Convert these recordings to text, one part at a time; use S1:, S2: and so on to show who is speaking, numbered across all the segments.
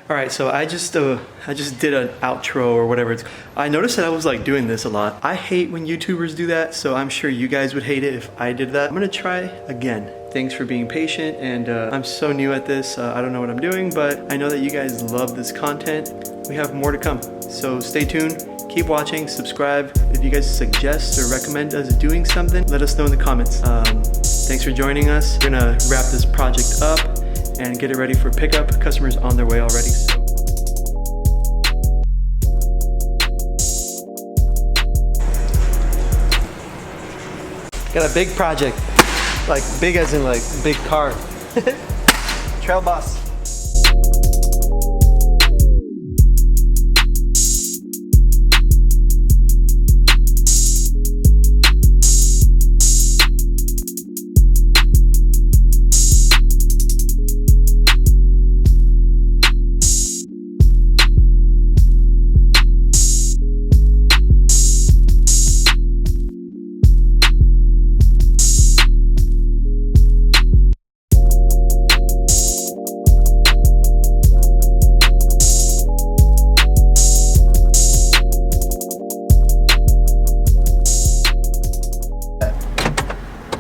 S1: All right, so I just did an outro or whatever it's. I noticed that I was like doing this a lot. I hate when YouTubers do that, so I'm sure you guys would hate it if I did that. I'm gonna try again. Thanks for being patient, and I'm so new at this. I don't know what I'm doing, but I know that you guys love this content. We have more to come, so stay tuned. Keep watching, subscribe. If you guys suggest or recommend us doing something, let us know in the comments. Thanks for joining us. We're gonna wrap this project up and get it ready for pickup. Customers on their way already. Got a big project, like big as in like big car. Trail boss.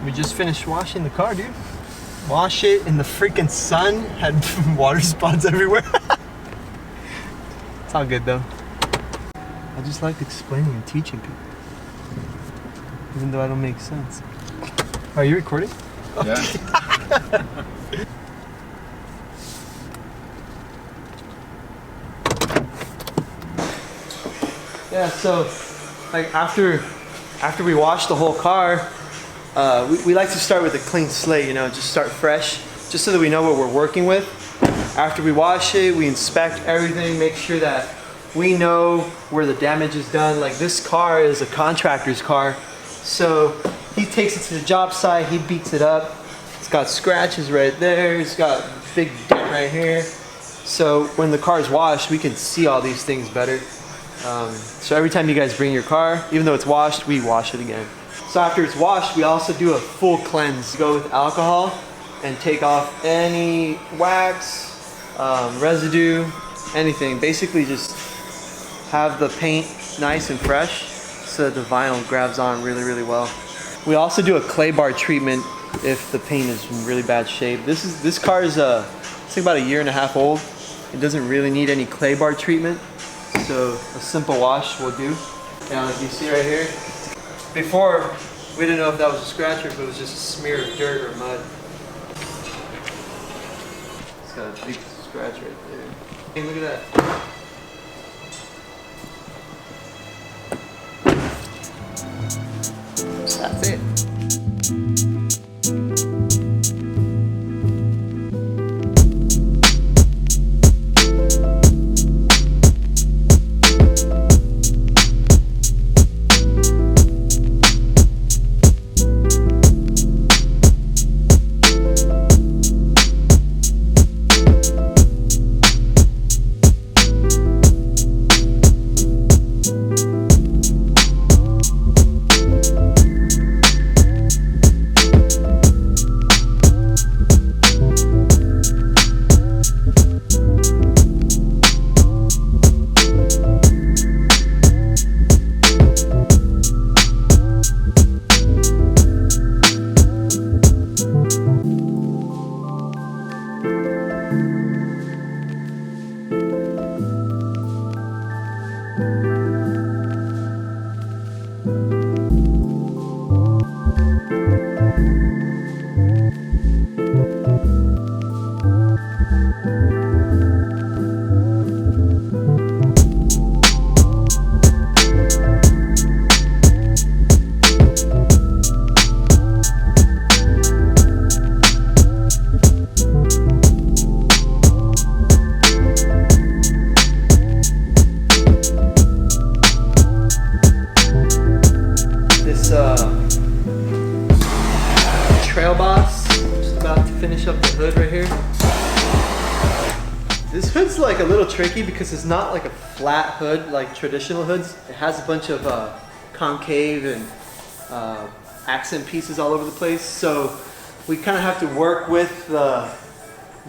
S1: We just finished washing the car, dude. Wash it in the freaking sun. Had water spots everywhere. It's all good though. I just like explaining and teaching people. Even though I don't make sense. Are you recording?
S2: Yeah.
S1: Yeah, so like after we wash the whole car, we like to start with a clean slate, you know, just start fresh, just so that we know what we're working with. After we wash it, we inspect everything, make sure that we know where the damage is done. Like this car is a contractor's car, so he takes it to the job site, he beats it up. It's got scratches right there, it's got a big dent right here. So when the car is washed, we can see all these things better. So every time you guys bring your car, even though it's washed, we wash it again. So after it's washed, we also do a full cleanse. Go with alcohol and take off any wax, residue, anything. Basically just have the paint nice and fresh so that the vinyl grabs on really, really well. We also do a clay bar treatment if the paint is in really bad shape. This car is I think about 1.5 years old. It doesn't really need any clay bar treatment. So a simple wash will do. Now as you see right here, before we didn't know if that was a scratch or if it was just a smear of dirt or mud. It's got a big scratch right there. Hey, look at that. That's it. finish up the hood right here. This hood's like a little tricky because it's not like a flat hood like traditional hoods. It has a bunch of concave and accent pieces all over the place. So we kind of have to work with the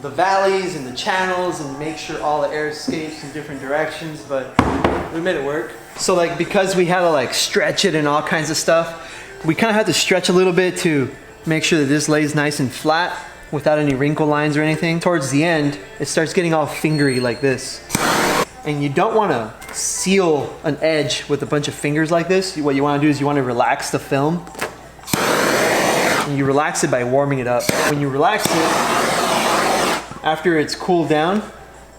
S1: the valleys and the channels and make sure all the air escapes in different directions, but we made it work. So like, because we had to like stretch it and all kinds of stuff, we kind of had to stretch a little bit to make sure that this lays nice and flat without any wrinkle lines or anything. Towards the end, it starts getting all fingery like this. And you don't want to seal an edge with a bunch of fingers like this. What you want to do is you want to relax the film. And you relax it by warming it up. When you relax it, after it's cooled down,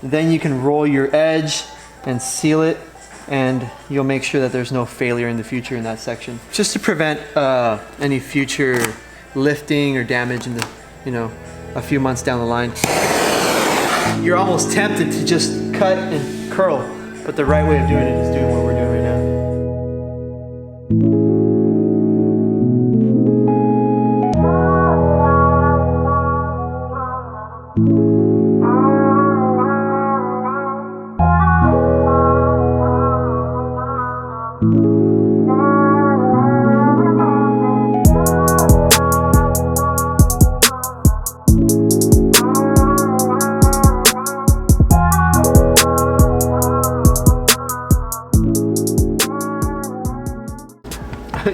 S1: then you can roll your edge and seal it, and you'll make sure that there's no failure in the future in that section. Just to prevent any future lifting or damage in the, you know, a few months down the line. You're almost tempted to just cut and curl, but the right way of doing it is doing what we're doing right now.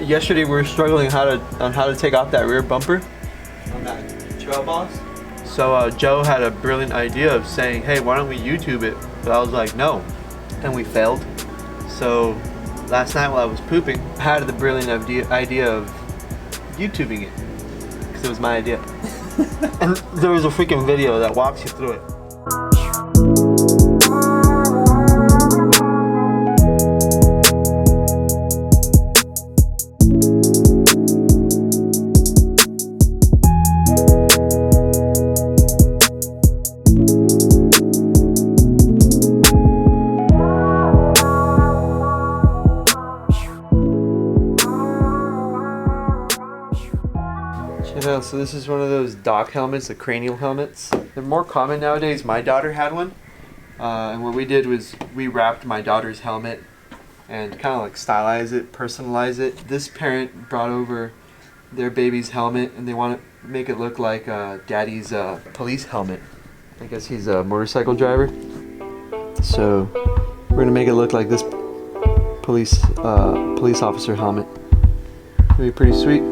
S1: Yesterday we were struggling on how to take off that rear bumper on that trail boss. So Joe had a brilliant idea of saying, hey, why don't we YouTube it? But I was like, no, and we failed. So last night while I was pooping, I had the brilliant idea of YouTubing it, because it was my idea. And there was a freaking video that walks you through it. Yeah, so this is one of those dock helmets, the Cranial helmets. They're more common nowadays. My daughter had one. And what we did was we wrapped my daughter's helmet and kind of like stylize it, personalize it. This parent brought over their baby's helmet and they want to make it look like daddy's police helmet. I guess he's a motorcycle driver. So we're going to make it look like this police officer helmet. It'll be pretty sweet.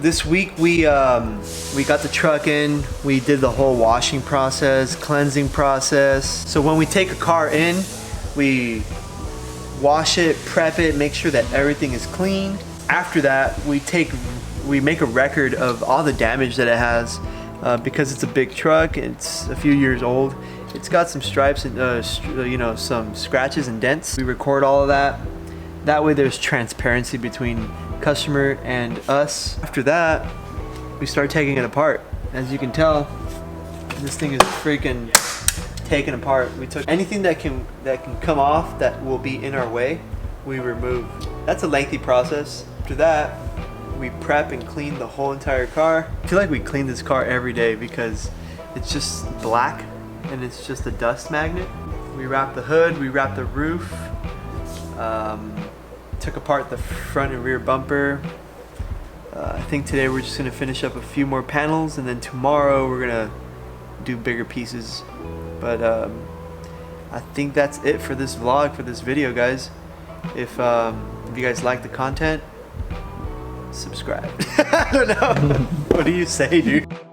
S1: this week we got the truck in. We did the whole washing process, cleansing process. So when we take a car in, we wash it, prep it, make sure that everything is clean. After that, we make a record of all the damage that it has because it's a big truck. It's a few years old. It's got some stripes and you know, some scratches and dents. We record all of that. That way there's transparency between customer and us. After that, we start taking it apart. As you can tell, this thing is freaking taken apart. We took anything that can come off that will be in our way, we remove. That's a lengthy process. After that, we prep and clean the whole entire car. I feel like we clean this car every day because it's just black and it's just a dust magnet. We wrap the hood, we wrap the roof, took apart the front and rear bumper. I think today we're just gonna finish up a few more panels, and then tomorrow we're gonna do bigger pieces. But I think that's it for this vlog, for this video, guys. If you guys like the content, subscribe. I don't know. What do you say, dude?